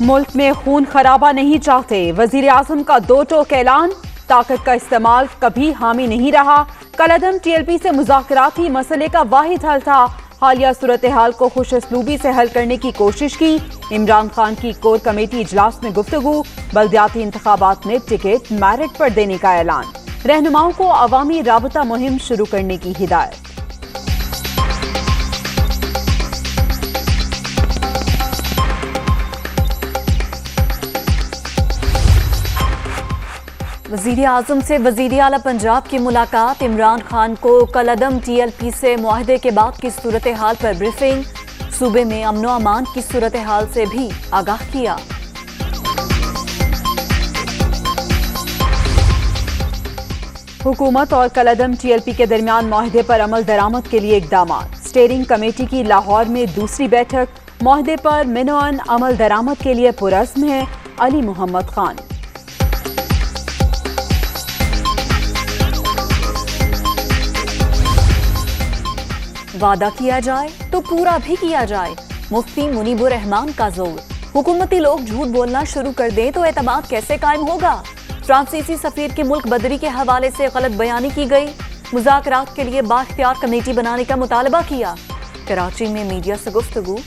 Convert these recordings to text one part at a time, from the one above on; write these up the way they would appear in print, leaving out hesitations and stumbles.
मुल्क में खून खराबा नहीं चाहते, वजीर आजम का दो टोक ऐलान। ताकत का इस्तेमाल कभी हामी नहीं रहा। कलअदम TLP से मुज़ाकराती मसले का वाहिद हल था। हालिया सूरत हाल को खुश असलूबी से हल करने की कोशिश की। इमरान खान की कोर कमेटी इजलास में गुफ्तगू। बल्दियाती इंतखाबात में टिकट मेरिट पर देने का ऐलान। रहनुमाओं को अवामी राबता मुहिम शुरू करने की हिदायत। वज़ीर आज़म से वज़ीर आला पंजाब की मुलाकात। इमरान खान को कलअदम TLP से मुआहदे के बाद की सूरत हाल पर ब्रीफिंग। सूबे में अमनो अमान की सूरत हाल से भी आगाह किया। हुकूमत और कलअदम TLP के दरमियान मुआहदे पर अमल दरामद के लिए इक़दामात। स्टीयरिंग कमेटी की लाहौर में दूसरी बैठक। मुआहदे पर मिनोअन अमल दरामद के लिए पुरज़्म है अली मोहम्मद खान। वादा किया जाए तो पूरा भी किया जाए, मुफ्ती मुनीबुर रहमान का जोर। हुकूमती लोग झूठ बोलना शुरू कर दें तो एतमाद कैसे कायम होगा। फ्रांसीसी सफीर के मुल्क बदरी के हवाले से गलत बयानी की गई। मुज़ाकरात के लिए बाख्तियार कमेटी बनाने का मुतालबा किया। कराची में मीडिया से गुफ्तगू।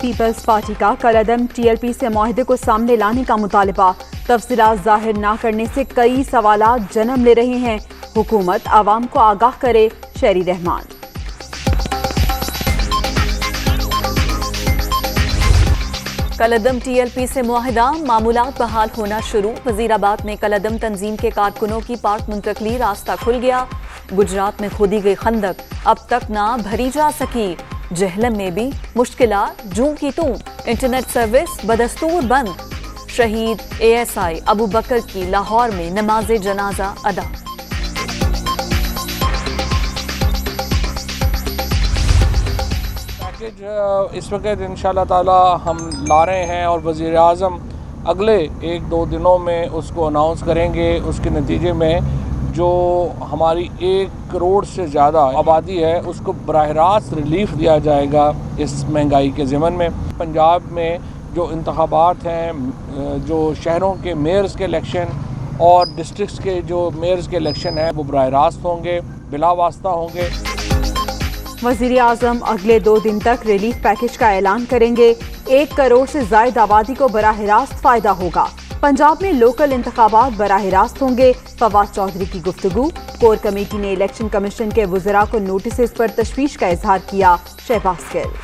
पीपल्स पार्टी का कलअदम TLP से मुआहदे को सामने लाने का मुतालबा। तफसीलात जाहिर न करने से कई सवालात जन्म ले रहे हैं। हुकूमत आवाम को आगाह करे, शहरी रहमान। कलअदम TLP से मुआहदा, मामूलात बहाल होना शुरू। वजीराबाद में कलअदम तंजीम के कारकुनों की पार्क मुंतकली, रास्ता खुल गया। गुजरात में खोदी गई खंदक अब तक ना भरी जा सकी। जहलम में भी मुश्किलात जूं की तूं। इंटरनेट सर्विस बदस्तूर बंद। शहीद ASI अबू बकर की लाहौर में नमाज जनाजा अदा। पैकेज इस वक्त इंशाअल्लाह ताला हम ला रहे हैं और वज़ीर आज़म अगले 1-2 दिनों में उसको अनाउंस करेंगे। उसके नतीजे में जो हमारी 1 करोड़ से ज़्यादा आबादी है उसको बराह रास्त रिलीफ दिया जाएगा इस महंगाई के ज़िमन में। पंजाब में जो इंतखाबात हैं, जो शहरों के मेयर्स के इलेक्शन और डिस्ट्रिक्ट्स के जो मेयर्स के इलेक्शन हैं वो बराह रास्त होंगे, बिला वास्ता होंगे। वज़ीर आज़म अगले 2 दिन तक रिलीफ पैकेज का ऐलान करेंगे। 1 करोड़ से ज़ायद आबादी को बराह रास्त फ़ायदा होगा। पंजाब में लोकल इंतखाबात बराह रास्त होंगे। फवाद चौधरी की गुफ्तगू। कोर कमेटी ने इलेक्शन कमीशन के वज़रा को नोटिस पर तशवीश का इजहार किया। शहबाज गिल।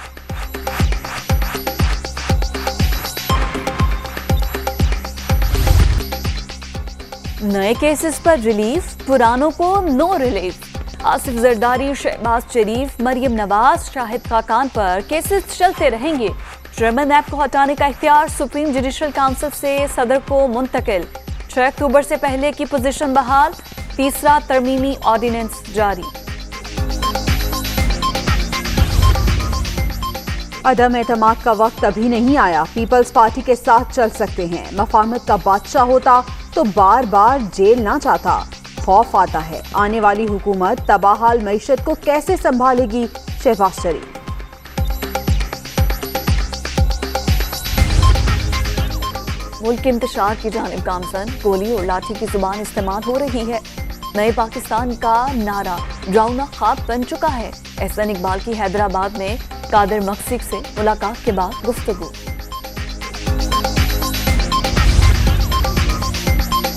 नए केसेस पर रिलीफ, पुरानों को नो रिलीफ। आसिफ जरदारी, शहबाज शरीफ, मरियम नवाज, शाहिद खाकान पर केसेस चलते रहेंगे। चेयरमैन ऐप को हटाने का इख्तियार सुप्रीम जुडिशल काउंसिल से सदर को मुंतकिल। 6 अक्टूबर से पहले की पोजीशन बहाल। तीसरा तरमीमी ऑर्डिनेंस जारी। अदम एतमाद का वक्त अभी नहीं आया। पीपल्स पार्टी के साथ चल सकते हैं। मफाहमत का बादशाह होता तो बार बार जेल ना जाता। खौफ आता है आने वाली हुकूमत तबाहाल मईशत को कैसे संभालेगी। शहबाज शरीफ। मुल्क के इंतशार की जानिब गामजन, गोली और लाठी की जुबान इस्तेमाल हो रही है। नए पाकिस्तान का नारा ड्राउना ख्वाब बन चुका है। एहसन इकबाल की हैदराबाद में कादर मकसिक से मुलाकात के बाद गुफ्तगू।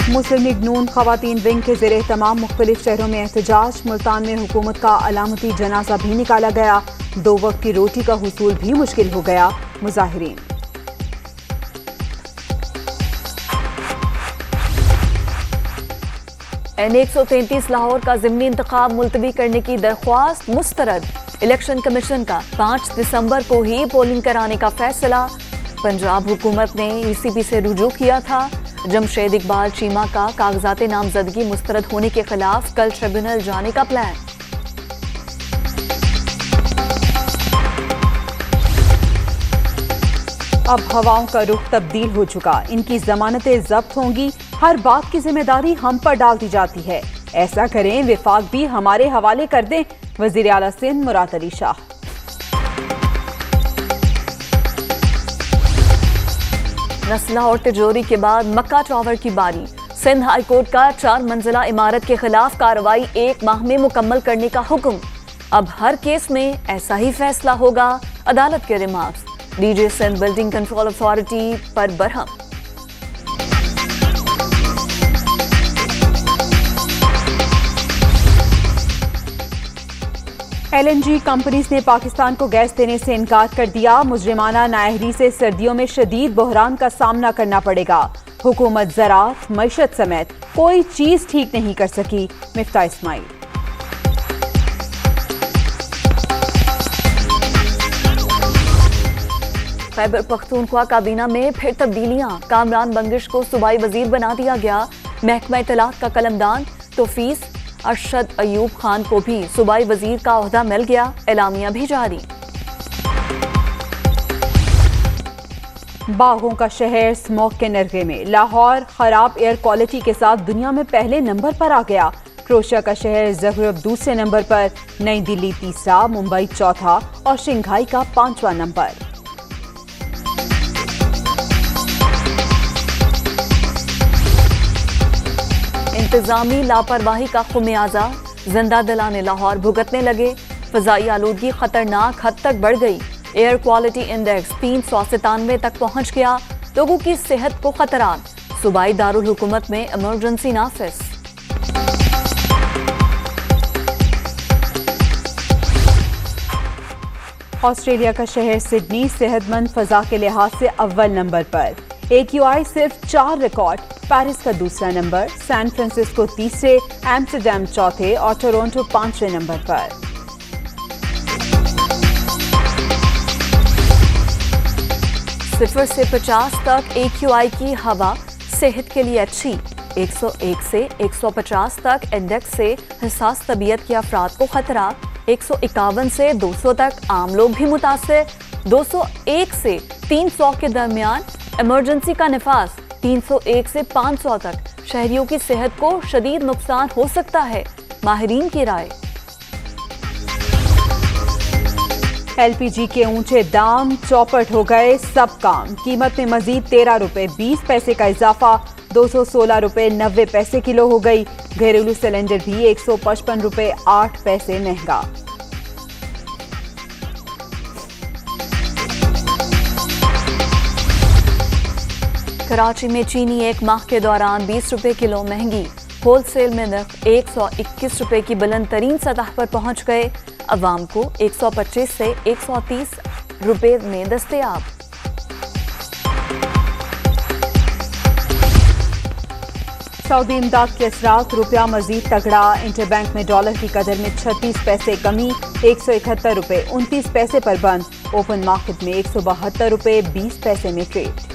मुस्लिम लीग नून खवातीन विंग के ज़ेरे तमाम मुख्तलिफ शहरों में एहतजाज। मुल्तान में हुकूमत का अलामती जनाजा भी निकाला गया। 2 वक्त की रोटी का हुसूल भी मुश्किल हो गया। मुजाहिरीन। N133 लाहौर का ज़िमनी इंतखाब मुलतवी करने की दरख्वास्त मुस्तरद। इलेक्शन कमीशन का 5 दिसंबर को ही पोलिंग कराने का फैसला। पंजाब हुकूमत ने ECB से रुजू किया था। जमशेद इकबाल चीमा का कागजात नामजदगी मुस्तरद होने के खिलाफ कल ट्रिब्यूनल जाने का प्लान। अब हवाओं का रुख तब्दील हो चुका। इनकी जमानतें जब्त होंगी। हर बात की जिम्मेदारी हम पर डाल दी जाती है। ऐसा करें विफाक भी हमारे हवाले कर दें। वजीर आला सिंध मुराद अली शाह। نسلہ اور تجوری کے بعد مکہ ٹاور کی باری. سندھ ہائی کورٹ کا 4 منزلہ عمارت کے خلاف کارروائی 1 ماہ میں مکمل کرنے کا حکم. اب ہر کیس میں ایسا ہی فیصلہ ہوگا. عدالت کے remarks. D G Sindh building control authority پر برہم. LNG کمپنیز نے پاکستان کو گیس دینے سے انکار کر دیا. مجرمانہ نااہلی سے سردیوں میں شدید بحران کا سامنا کرنا پڑے گا. حکومت زراعت، معیشت سمیت کوئی چیز ٹھیک نہیں کر سکی. مفتاح اسماعیل. خیبر پختونخوا کابینہ میں پھر تبدیلیاں. کامران بنگش کو صوبائی وزیر بنا دیا گیا. محکمہ اطلاعات کا قلمدان توفیق ارشد ایوب خان کو بھی صوبائی وزیر کا عہدہ مل گیا. اعلامیہ بھی جاری. باغوں کا شہر اسموگ کے نرغے میں. لاہور خراب ایئر کوالٹی کے ساتھ دنیا میں پہلے نمبر پر آ گیا. کروشیا کا شہر زغرب دوسرے نمبر پر، نئی دلی تیسرا، ممبئی چوتھا اور شنگھائی کا 5واں نمبر. انتظامی لاپرواہی کا خمیازہ. زندہ دلان لاہور بھگتنے لگے. فضائی آلودگی خطرناک حد تک بڑھ گئی. ایئر کوالٹی انڈیکس 397 تک پہنچ گیا. لوگوں کی صحت کو خطرات. صوبائی دارالحکومت میں ایمرجنسی نافذ. آسٹریلیا کا شہر سڈنی صحت مند فضا کے لحاظ سے اول نمبر پر. AQI صرف 4 ریکارڈ. پیرس کا دوسرا نمبر، سان فرانسسکو تیسرے، ایمسٹرڈیم چوتھے اور ٹورنٹو 5ویں نمبر پر. صفر سے 50 تک AQI کی ہوا صحت کے لیے اچھی. 101 سے 150 تک انڈیکس سے حساس طبیعت کے افراد کو خطرہ. 151 سے 200 تک عام لوگ بھی متاثر. 201 سے 300 کے درمیان ایمرجنسی کا نفاذ. 301 سے 500 تک شہریوں کی صحت کو شدید نقصان ہو سکتا ہے. ماہرین کی رائے. LPG کے اونچے دام، چوپٹ ہو گئے سب کام. قیمت میں مزید 13 روپے 20 پیسے کا اضافہ. 216 روپے 90 پیسے کلو ہو گئی. گھریلو سلنڈر بھی 155 روپے 8 پیسے مہنگا. کراچی میں چینی 1 ماہ کے دوران 20 روپے کلو مہنگی. ہول سیل میں نرخ 121 روپے کی بلند ترین سطح پر پہنچ گئے. عوام کو 125 سے 130 روپے میں دستیاب. سعودی امداد کے اثرات. روپیہ مزید تگڑا. انٹر بینک میں ڈالر کی قدر میں 36 پیسے کمی. 171 روپے 29 پیسے پر بند. اوپن مارکیٹ میں 172 روپے 20 پیسے میں trade.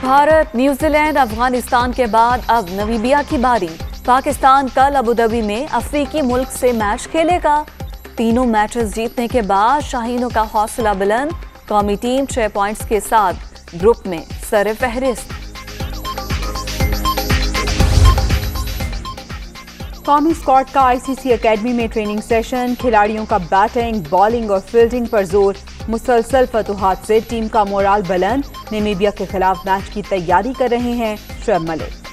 Bharat, New Zealand, Afghanistan کے بعد اب نمیبیا کی باری. پاکستان کل ابوظہبی میں افریقی ملک سے میچ کھیلے گا. تینوں میچز جیتنے کے بعد شاہینوں کا حوصلہ بلند. قومی ٹیم 6 پوائنٹس کے ساتھ گروپ میں سر فہرست. قومی اسکواڈ کا ICC اکیڈمی میں ٹریننگ سیشن. کھلاڑیوں کا بیٹنگ، بالنگ اور فیلڈنگ پر زور. مسلسل فتوحات سے ٹیم کا مورال بلند. نمیبیا کے خلاف میچ کی تیاری کر رہے ہیں شعیب ملک.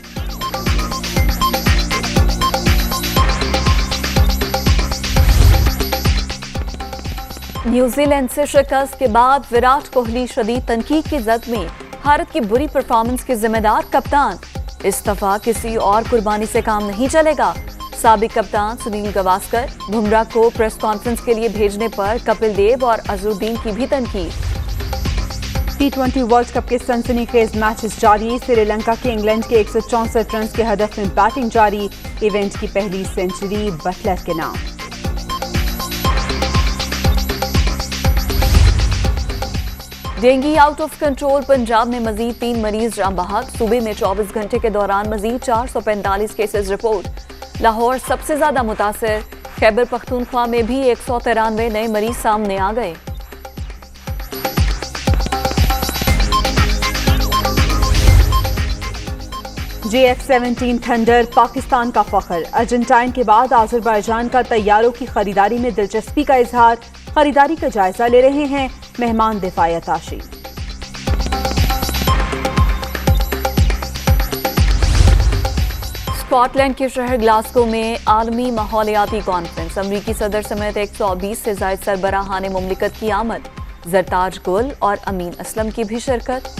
نیوزی لینڈ سے شکست کے بعد وراٹ کوہلی شدید تنقید کی زد میں. بھارت کی بری پرفارمنس کے ذمہ دار کپتان. استعفیٰ کسی اور قربانی سے کام نہیں چلے گا. سابق کپتان سنیل گواسکر بمراہ کو پریس کانفرنس کے لیے بھیجنے پر کپل دیو اور اظہر الدین کی بھی تنقید. T20 ورلڈ کپ کے سنسنی خیز میچز جاری. سری لنکا کے انگلینڈ کے 164 رنز کے ہدف میں بیٹنگ جاری. ایونٹ کی پہلی سنچری بٹلر کے نام. Dengue out of control. Punjab میں مزید 3 مریض جاں بحق. صوبے میں 24 گھنٹے کے دوران مزید 445 کیسز رپورٹ. لاہور سب سے زیادہ متاثر. خیبر پختونخوا میں بھی 193 نئے مریض سامنے آ گئے. JF-17 थंडर पाकिस्तान का फख्र। अर्जेंटाइन के बाद आज़रबाईजान का तैयारों की खरीदारी में दिलचस्पी का इजहार। खरीदारी का जायजा ले रहे हैं मेहमान दिफाई अताशी। स्कॉटलैंड के शहर ग्लासगो में आलमी माहौलियाती कॉन्फ्रेंस। अमरीकी सदर समेत 120 से जायद सरबराहान मुमलिकत की आमद। जरताज गुल और अमीन असलम की भी शिरकत।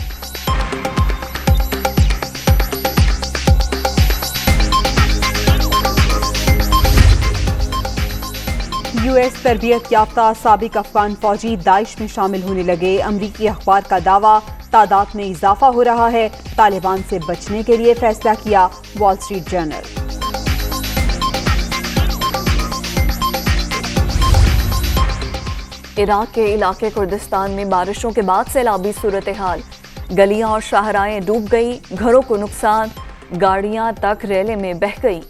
US तरबियत याफ्ता साबिक अफगान फौजी दाइश में शामिल होने लगे। अमरीकी अखबार का दावा, तादाद में इजाफा हो रहा है। तालिबान से बचने के लिए फैसला किया। Wall street journal. इराक के इलाके कुर्दिस्तान में बारिशों के बाद सैलाबी सूरत हाल। गलियां और शाहराएं डूब गई, घरों को नुकसान, गाड़ियां तक रेले में बह गई।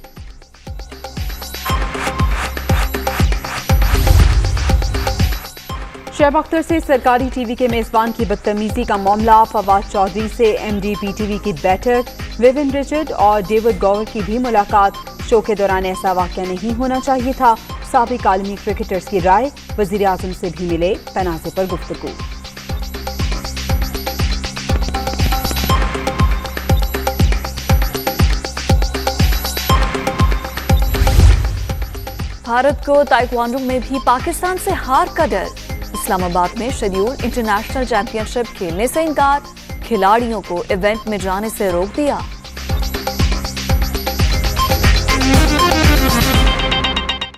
शोएब अख्तर से सरकारी टीवी के मेजबान की बदतमीजी का मामला। फवाद चौधरी से MD PTV की बैठक। विविन रिचर्ड और डेविड गॉवर की भी मुलाकात। शो के दौरान ऐसा वाक़या नहीं होना चाहिए था। साबिक आलमी क्रिकेटर्स की राय। वज़ीर आज़म से भी मिले, तनाज़े पर गुफ्तगू। भारत को ताइक्वांडो में भी पाकिस्तान से हार का डर। इस्लामाबाद में शेड्यूल्ड इंटरनेशनल चैंपियनशिप खेलने से इनकार। खिलाड़ियों को इवेंट में जाने से रोक दिया।